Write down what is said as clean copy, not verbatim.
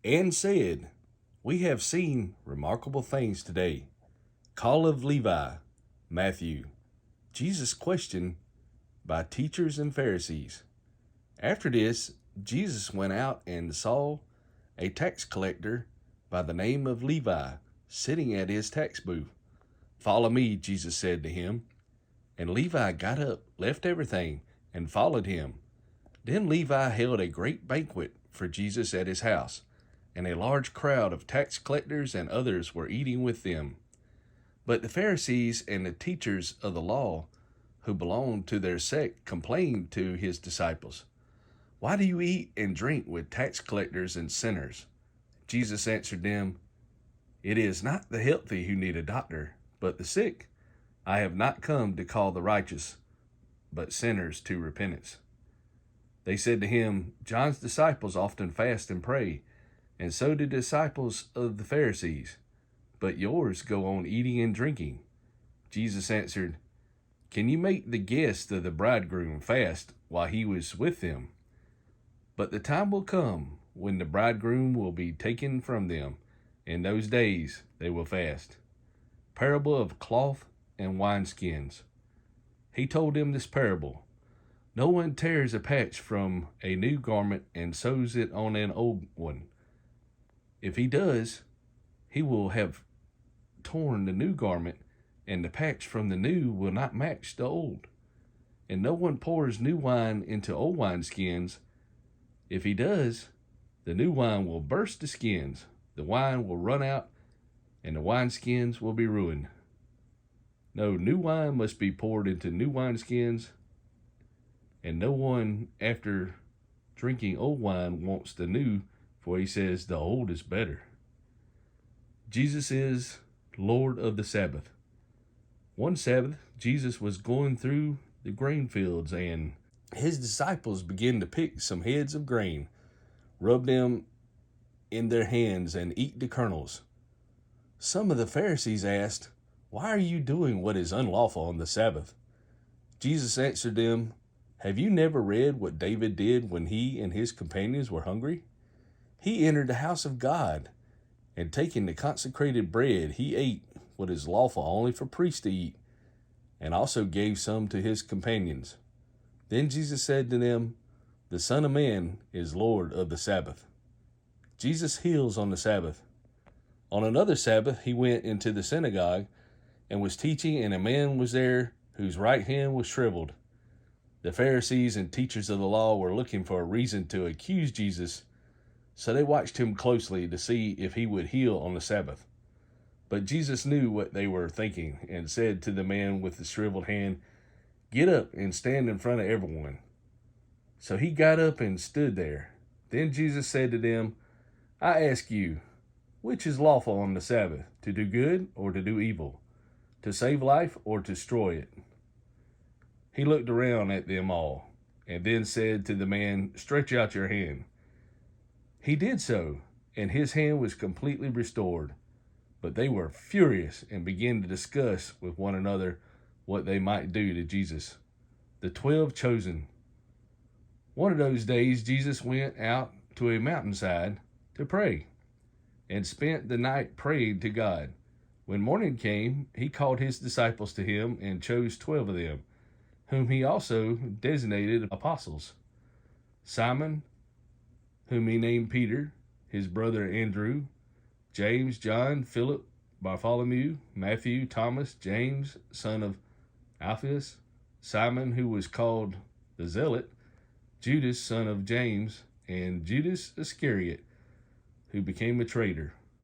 and said, "We have seen remarkable things today." Call of Levi, Matthew. Jesus' question by teachers and Pharisees. After this, Jesus went out and saw a tax collector by the name of Levi sitting at his tax booth. "Follow me," Jesus said to him. And Levi got up, left everything, and followed him. Then Levi held a great banquet for Jesus at his house, and a large crowd of tax collectors and others were eating with them. But the Pharisees and the teachers of the law who belonged to their sect complained to his disciples, "Why do you eat and drink with tax collectors and sinners?" Jesus answered them, "It is not the healthy who need a doctor, but the sick. I have not come to call the righteous, but sinners to repentance." They said to him, "John's disciples often fast and pray, and so do disciples of the Pharisees, but yours go on eating and drinking." Jesus answered, "Can you make the guests of the bridegroom fast while he was with them? But the time will come when the bridegroom will be taken from them. In those days they will fast." Parable of cloth and wineskins. He told them this parable: "No one tears a patch from a new garment and sews it on an old one. If he does, he will have torn the new garment, and the patch from the new will not match the old. And no one pours new wine into old wineskins. If he does, the new wine will burst the skins, the wine will run out, and the wineskins will be ruined. No, new wine must be poured into new wineskins, and no one after drinking old wine wants the new, for he says the old is better." Jesus is Lord of the Sabbath. One Sabbath, Jesus was going through the grain fields, and his disciples began to pick some heads of grain, rub them in their hands, and eat the kernels. Some of the Pharisees asked, "Why are you doing what is unlawful on the Sabbath?" Jesus answered them, "Have you never read what David did when he and his companions were hungry? He entered the house of God, and taking the consecrated bread, he ate what is lawful only for priests to eat, and also gave some to his companions. Then Jesus said to them, 'The Son of Man is Lord of the Sabbath.'" Jesus heals on the Sabbath. On another Sabbath, he went into the synagogue and was teaching, and a man was there whose right hand was shriveled. The Pharisees and teachers of the law were looking for a reason to accuse Jesus, so they watched him closely to see if he would heal on the Sabbath. But Jesus knew what they were thinking and said to the man with the shriveled hand, "Get up and stand in front of everyone." So he got up and stood there. Then Jesus said to them, "I ask you, which is lawful on the Sabbath, to do good or to do evil, to save life or to destroy it?" He looked around at them all, and then said to the man, "Stretch out your hand." He did so, and his hand was completely restored. But they were furious and began to discuss with one another what they might do to Jesus. The 12 chosen. One of those days, Jesus went out to a mountainside to pray, and spent the night praying to God. When morning came, he called his disciples to him and chose 12 of them, whom he also designated apostles: Simon, whom he named Peter, his brother Andrew, James, John, Philip, Bartholomew, Matthew, Thomas, James, son of Alphaeus, Simon, who was called the Zealot, Judas, son of James, and Judas Iscariot, who became a traitor.